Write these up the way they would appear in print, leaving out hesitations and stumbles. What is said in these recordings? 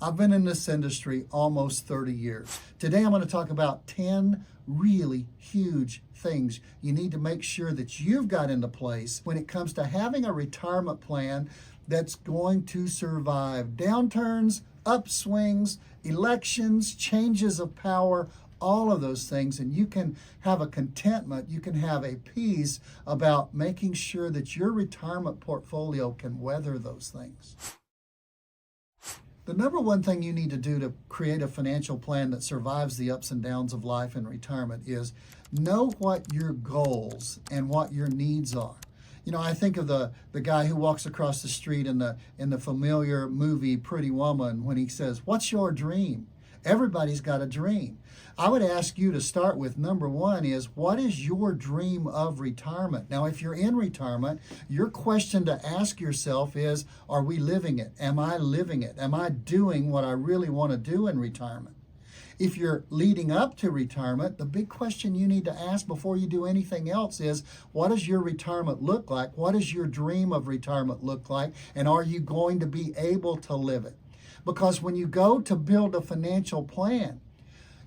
I've been in this industry almost 30 years. Today I'm going to talk about 10 really huge things you need to make sure that you've got into place when it comes to having a retirement plan that's going to survive downturns, upswings, elections, changes of power, all of those things, and you can have a contentment, you can have a peace about making sure that your retirement portfolio can weather those things. The number one thing you need to do to create a financial plan that survives the ups and downs of life and retirement is know what your goals and what your needs are. You know, I think of the guy who walks across the street in the familiar movie Pretty Woman when he says, "What's your dream?" Everybody's got a dream. I would ask you to start with number one is, what is your dream of retirement? Now, if you're in retirement, your question to ask yourself is, are we living it? Am I living it? Am I doing what I really want to do in retirement? If you're leading up to retirement, the big question you need to ask before you do anything else is, what does your retirement look like? What does your dream of retirement look like? And are you going to be able to live it? Because when you go to build a financial plan,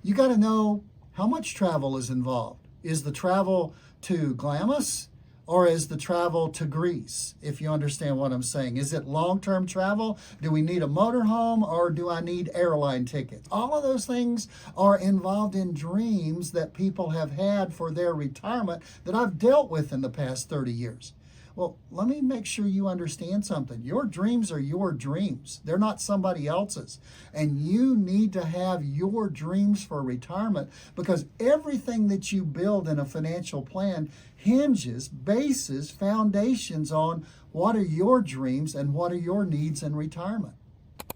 you got to know how much travel is involved. Is the travel to 𝗥𝗲𝘁𝗄 or is the travel to Greece, if you understand what I'm saying? Is it long-term travel? Do we need a motorhome or do I need airline tickets? All of those things are involved in dreams that people have had for their retirement that I've dealt with in the past 30 years. Well, let me make sure you understand something. Your dreams are your dreams. They're not somebody else's. And you need to have your dreams for retirement because everything that you build in a financial plan hinges, bases, foundations on what are your dreams and what are your needs in retirement.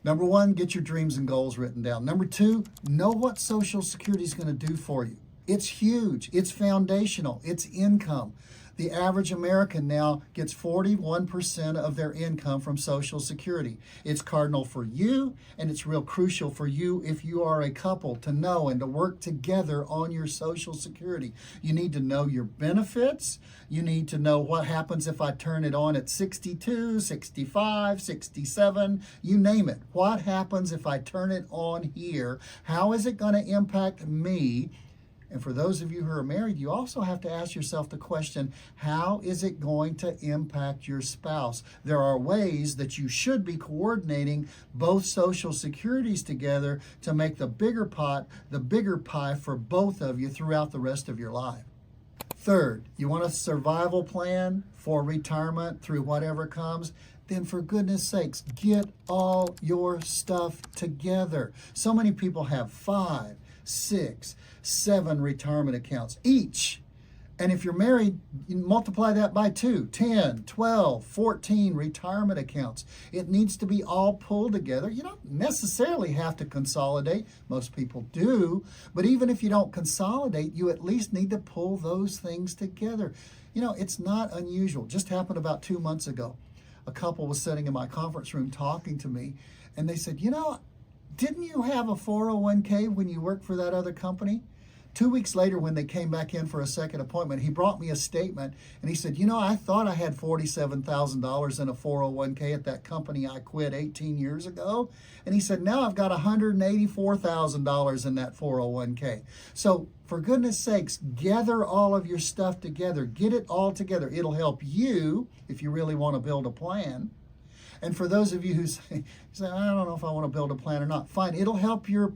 Number one, get your dreams and goals written down. Number two, know what Social Security is going to do for you. It's huge. It's foundational. It's income. The average American now gets 41% of their income from Social Security. It's cardinal for you, and it's real crucial for you if you are a couple to know and to work together on your Social Security. You need to know your benefits. You need to know what happens if I turn it on at 62, 65, 67, you name it. What happens if I turn it on here? How is it going to impact me? And for those of you who are married, you also have to ask yourself the question, how is it going to impact your spouse? There are ways that you should be coordinating both Social Securities together to make the bigger pot, the bigger pie for both of you throughout the rest of your life. Third, you want a survival plan for retirement through whatever comes? Then for goodness sakes, get all your stuff together. So many people have 5, 6, 7 retirement accounts each. And if you're married, you multiply that by 2, 10, 12, 14 retirement accounts. It needs to be all pulled together. You don't necessarily have to consolidate. Most people do. But even if you don't consolidate, you at least need to pull those things together. You know, it's not unusual. Just happened about 2 months ago. A couple was sitting in my conference room talking to me, and they said, you know, didn't you have a 401k when you worked for that other company? 2 weeks later, when they came back in for a second appointment, he brought me a statement and he said, you know, I thought I had $47,000 in a 401k at that company I quit 18 years ago. And he said, now I've got $184,000 in that 401k. So for goodness sakes, gather all of your stuff together. Get it all together. It'll help you if you really want to build a plan. And for those of you who say, I don't know if I want to build a plan or not, fine. It'll help your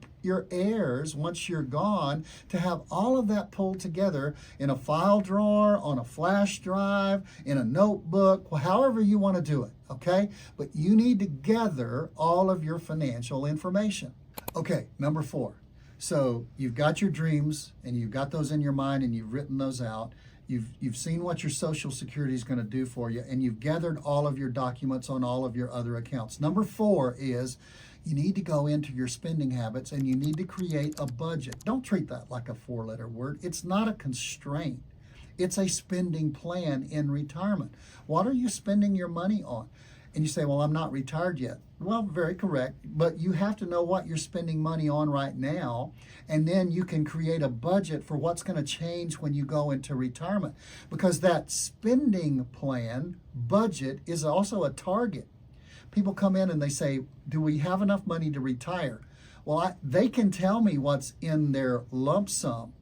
heirs, once you're gone, to have all of that pulled together in a file drawer, on a flash drive, in a notebook, however you want to do it, okay? But you need to gather all of your financial information. Okay, number 4. So you've got your dreams, and you've got those in your mind, and you've written those out. You've seen what your Social Security is going to do for you, and you've gathered all of your documents on all of your other accounts. Number 4 is you need to go into your spending habits and you need to create a budget. Don't treat that like a 4-letter word. It's not a constraint. It's a spending plan in retirement. What are you spending your money on? And you say, well, I'm not retired yet. Well, very correct. But you have to know what you're spending money on right now. And then you can create a budget for what's going to change when you go into retirement. Because that spending plan budget is also a target. People come in and they say, do we have enough money to retire? Well, they can tell me what's in their lump sum,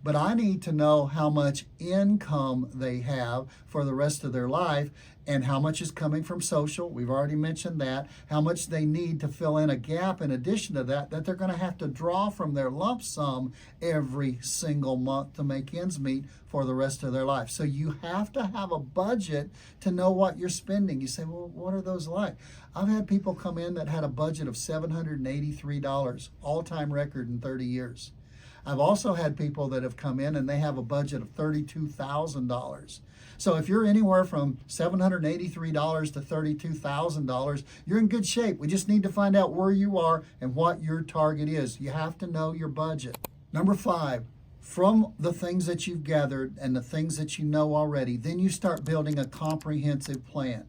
but I need to know how much income they have for the rest of their life and how much is coming from social. We've already mentioned that. How much they need to fill in a gap in addition to that they're going to have to draw from their lump sum every single month to make ends meet for the rest of their life. So you have to have a budget to know what you're spending. You say, well, what are those like? I've had people come in that had a budget of $783, all-time record in 30 years. I've also had people that have come in and they have a budget of $32,000. So if you're anywhere from $783 to $32,000, you're in good shape. We just need to find out where you are and what your target is. You have to know your budget. Number 5, from the things that you've gathered and the things that you know already, then you start building a comprehensive plan.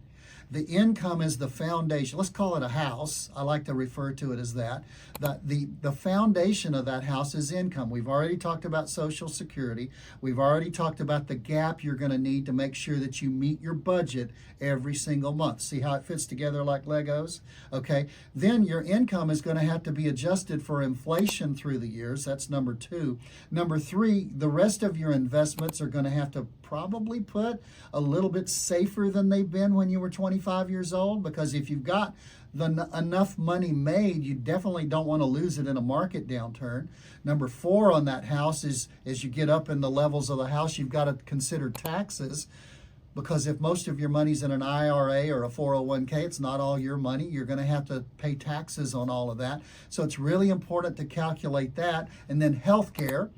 The income is the foundation. Let's call it a house. I like to refer to it as that. The foundation of that house is income. We've already talked about Social Security. We've already talked about the gap you're going to need to make sure that you meet your budget every single month. See how it fits together like Legos? Okay. Then your income is going to have to be adjusted for inflation through the years. That's number 2. Number 3, the rest of your investments are going to have to probably put a little bit safer than they've been when you were 25 years old, because if you've got enough money made, you definitely don't want to lose it in a market downturn. Number 4 on that house is, as you get up in the levels of the house, you've got to consider taxes, because if most of your money's in an IRA or a 401k, it's not all your money. You're going to have to pay taxes on all of that. So it's really important to calculate that. And then healthcare.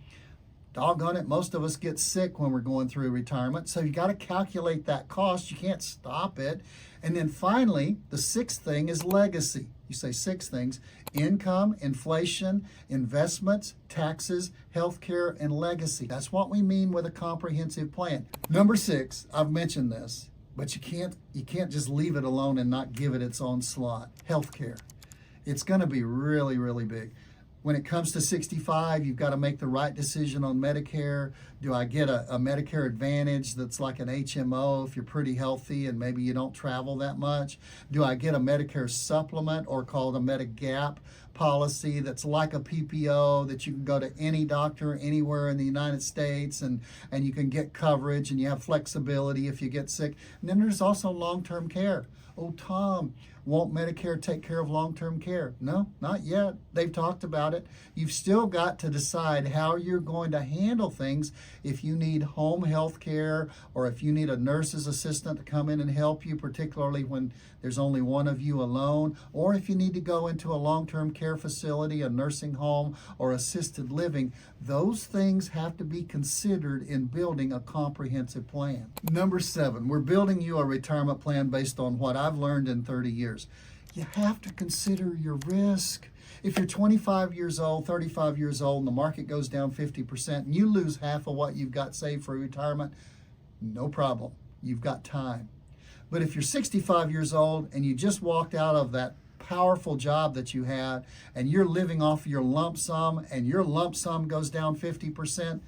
Doggone it, most of us get sick when we're going through retirement. So you got to calculate that cost. You can't stop it. And then finally, the 6th thing is legacy. You say 6 things: income, inflation, investments, taxes, healthcare, and legacy. That's what we mean with a comprehensive plan. Number 6, I've mentioned this, but you can't just leave it alone and not give it its own slot. Healthcare. It's going to be really, really big. When it comes to 65, you've got to make the right decision on Medicare. Do I get a Medicare Advantage that's like an HMO if you're pretty healthy and maybe you don't travel that much? Do I get a Medicare supplement, or called a Medigap policy, that's like a PPO that you can go to any doctor anywhere in the United States and you can get coverage and you have flexibility if you get sick? And then there's also long-term care. Oh, Tom, won't Medicare take care of long-term care? No, not yet. They've talked about it. You've still got to decide how you're going to handle things if you need home health care, or if you need a nurse's assistant to come in and help you, particularly when there's only one of you alone, or if you need to go into a long-term care facility, a nursing home, or assisted living. Those things have to be considered in building a comprehensive plan. Number 7, we're building you a retirement plan based on what I've learned in 30 years. You have to consider your risk. If you're 25 years old, 35 years old, and the market goes down 50%, and you lose half of what you've got saved for retirement, no problem. You've got time. But if you're 65 years old and you just walked out of that powerful job that you had, and you're living off your lump sum, and your lump sum goes down 50%,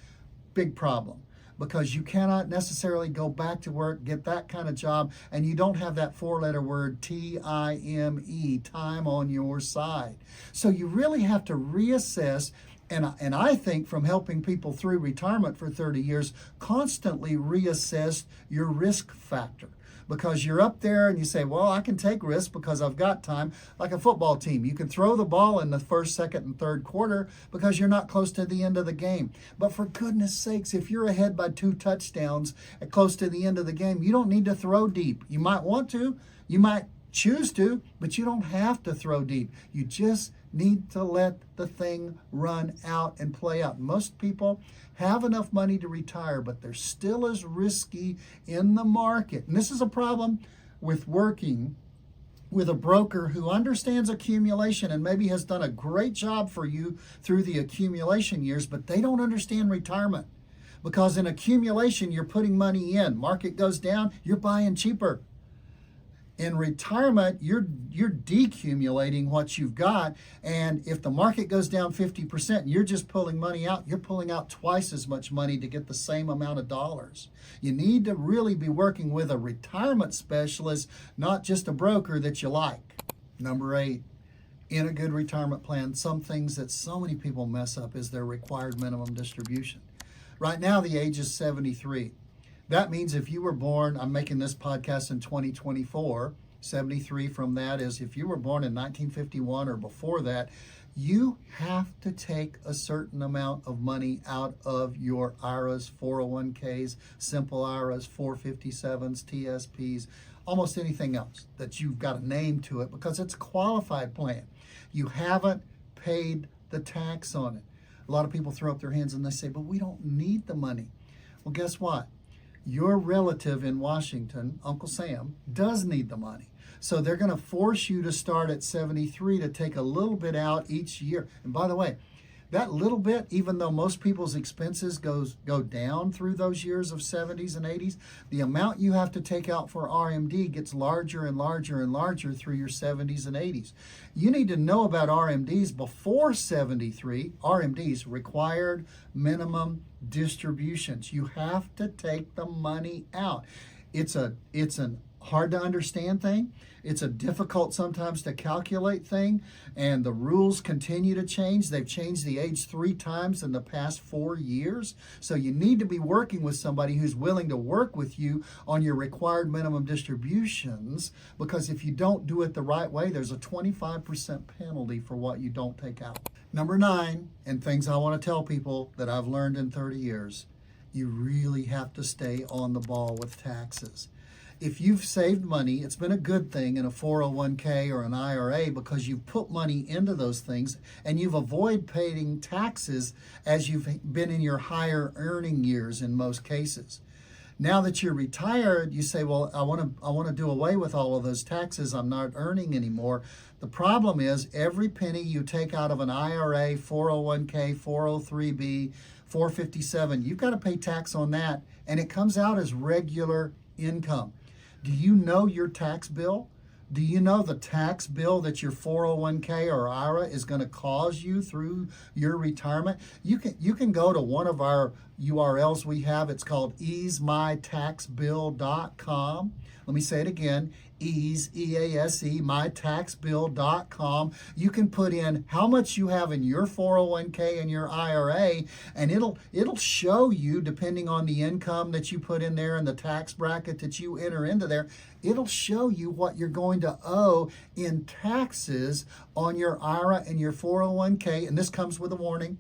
big problem. Because you cannot necessarily go back to work, get that kind of job, and you don't have that 4-letter word TIME, time on your side. So you really have to reassess, and I think from helping people through retirement for 30 years, constantly reassess your risk factor. Because you're up there and you say, well, I can take risks because I've got time. Like a football team, you can throw the ball in the first, second, and third quarter because you're not close to the end of the game. But for goodness sakes, if you're ahead by 2 touchdowns at close to the end of the game, you don't need to throw deep. You might want to, you might choose to, but you don't have to throw deep. You just need to let the thing run out and play out. Most people have enough money to retire, but they're still as risky in the market. And this is a problem with working with a broker who understands accumulation and maybe has done a great job for you through the accumulation years, but they don't understand retirement. Because in accumulation, you're putting money in. Market goes down, you're buying cheaper. In retirement, you're decumulating what you've got, and if the market goes down 50% and you're just pulling money out, you're pulling out twice as much money to get the same amount of dollars. You need to really be working with a retirement specialist, not just a broker that you like. Number 8, in a good retirement plan, some things that so many people mess up is their required minimum distribution. Right now, the age is 73. That means if you were born, I'm making this podcast in 2024, 73 from that is if you were born in 1951 or before that, you have to take a certain amount of money out of your IRAs, 401ks, simple IRAs, 457s, TSPs, almost anything else that you've got a name to it because it's a qualified plan. You haven't paid the tax on it. A lot of people throw up their hands and they say, but we don't need the money. Well, guess what? Your relative in Washington, Uncle Sam, does need the money. So they're going to force you to start at 73 to take a little bit out each year. And by the way, that little bit, even though most people's expenses go down through those years of 70s and 80s, the amount you have to take out for RMD gets larger and larger and larger through your 70s and 80s. You need to know about RMDs before 73, RMDs, required minimum distributions. You have to take the money out. It's an hard to understand thing. It's a difficult sometimes to calculate thing, and the rules continue to change. They've changed the age 3 times in the past 4 years. So you need to be working with somebody who's willing to work with you on your required minimum distributions, because if you don't do it the right way, there's a 25% penalty for what you don't take out. Number 9, and things I want to tell people that I've learned in 30 years, you really have to stay on the ball with taxes. If you've saved money, it's been a good thing in a 401k or an IRA because you've put money into those things and you've avoided paying taxes as you've been in your higher earning years in most cases. Now that you're retired, you say, well, I want to do away with all of those taxes. I'm not earning anymore. The problem is every penny you take out of an IRA, 401k, 403b, 457, you've got to pay tax on that, and it comes out as regular income. Do you know your tax bill? Do you know the tax bill that your 401k or IRA is going to cause you through your retirement? You can go to one of our URLs we have. It's called easemytaxbill.com. Let me say it again. Ease, E-A-S-E, mytaxbill.com. You can put in how much you have in your 401k and your IRA, and it'll show you, depending on the income that you put in there and the tax bracket that you enter into there, it'll show you what you're going to owe in taxes on your IRA and your 401k, and this comes with a warning.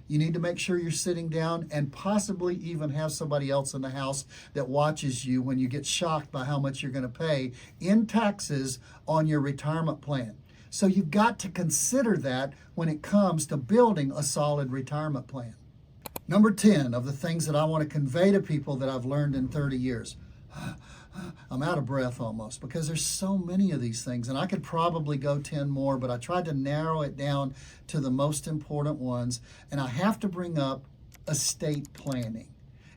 You need to make sure you're sitting down and possibly even have somebody else in the house that watches you when you get shocked by how much you're going to pay in taxes on your retirement plan. So you've got to consider that when it comes to building a solid retirement plan. Number 10 of the things that I want to convey to people that I've learned in 30 years. I'm out of breath almost because there's so many of these things, and I could probably go 10 more, but I tried to narrow it down to the most important ones, and I have to bring up estate planning.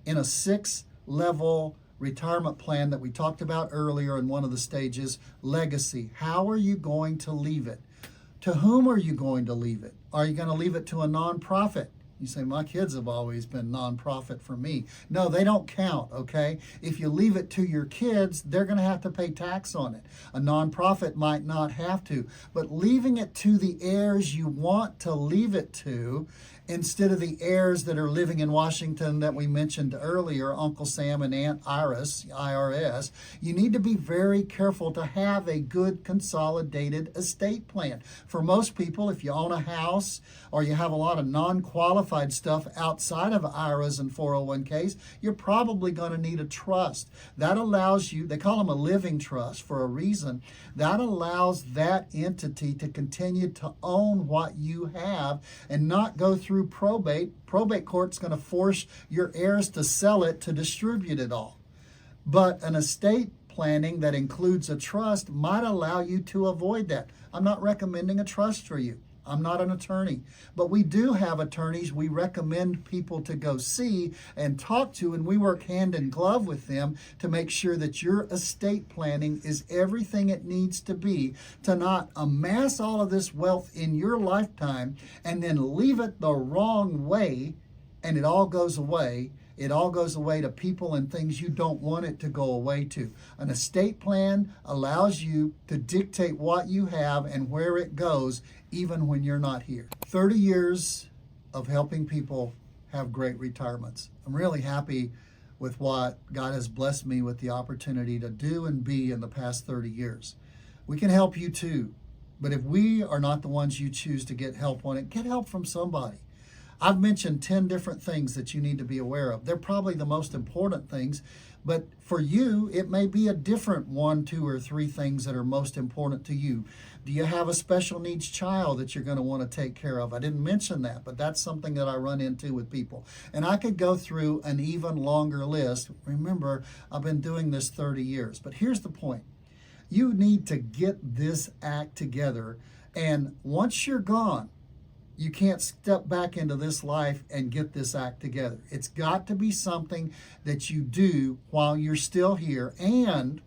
In a 6-level retirement plan that we talked about earlier in one of the stages, legacy. How are you going to leave it? To whom are you going to leave it? Are you going to leave it to a nonprofit? You say, my kids have always been nonprofit for me. No, they don't count, okay? If you leave it to your kids, they're going to have to pay tax on it. A nonprofit might not have to, but leaving it to the heirs you want to leave it to, instead of the heirs that are living in Washington that we mentioned earlier, Uncle Sam and Aunt Iris, IRS, you need to be very careful to have a good consolidated estate plan. For most people, if you own a house or you have a lot of non-qualified stuff outside of IRAs and 401ks, you're probably going to need a trust. That allows you, they call them a living trust for a reason, that allows that entity to continue to own what you have and not go through probate. Probate court's going to force your heirs to sell it to distribute it all. But an estate planning that includes a trust might allow you to avoid that. I'm not recommending a trust for you. I'm not an attorney, but we do have attorneys we recommend people to go see and talk to, and we work hand in glove with them to make sure that your estate planning is everything it needs to be to not amass all of this wealth in your lifetime and then leave it the wrong way and it all goes away It all goes away to people and things you don't want it to go away to. An estate plan allows you to dictate what you have and where it goes, even when you're not here. 30 years of helping people have great retirements. I'm really happy with what God has blessed me with the opportunity to do and be in the past 30 years. We can help you too, but if we are not the ones you choose to get help on it, get help from somebody. I've mentioned 10 different things that you need to be aware of. They're probably the most important things, but for you, it may be a different 1, 2, or 3 things that are most important to you. Do you have a special needs child that you're going to want to take care of? I didn't mention that, but that's something that I run into with people. And I could go through an even longer list. Remember, I've been doing this 30 years, but here's the point. You need to get this act together, and once you're gone, you can't step back into this life and get this act together. It's got to be something that you do while you're still here. And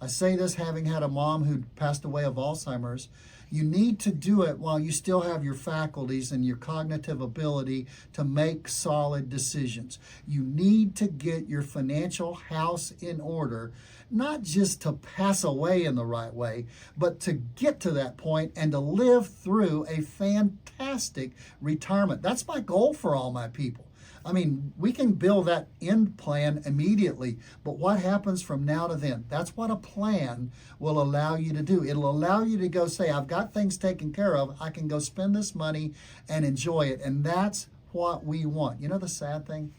I say this having had a mom who passed away of Alzheimer's. You need to do it while you still have your faculties and your cognitive ability to make solid decisions. You need to get your financial house in order, not just to pass away in the right way, but to get to that point and to live through a fantastic retirement. That's my goal for all my people. I mean, we can build that end plan immediately, but what happens from now to then? That's what a plan will allow you to do. It'll allow you to go say, I've got things taken care of. I can go spend this money and enjoy it. And that's what we want. You know the sad thing?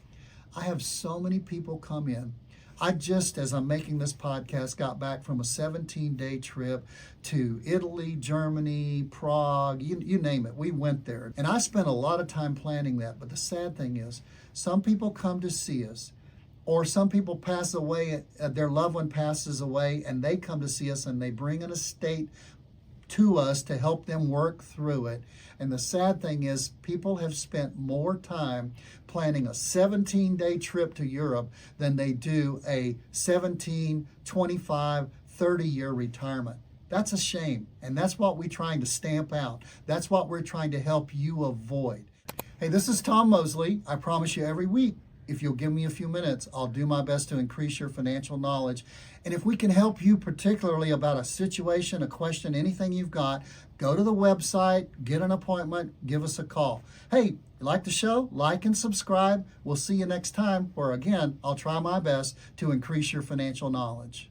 I have so many people come in. I just, as I'm making this podcast, got back from a 17-day trip to Italy, Germany, Prague, you name it. We went there. And I spent a lot of time planning that. But the sad thing is, some people come to see us, or some people pass away, their loved one passes away, and they come to see us and they bring an estate to us to help them work through it. And the sad thing is, people have spent more time planning a 17-day trip to Europe than they do a 17, 25, 30-year retirement. That's a shame. And that's what we're trying to stamp out. That's what we're trying to help you avoid. Hey, this is Tom Mosley. I promise you every week, if you'll give me a few minutes, I'll do my best to increase your financial knowledge. And if we can help you particularly about a situation, a question, anything you've got, go to the website, get an appointment, give us a call. Hey, you like the show? Like and subscribe. We'll see you next time where, again, I'll try my best to increase your financial knowledge.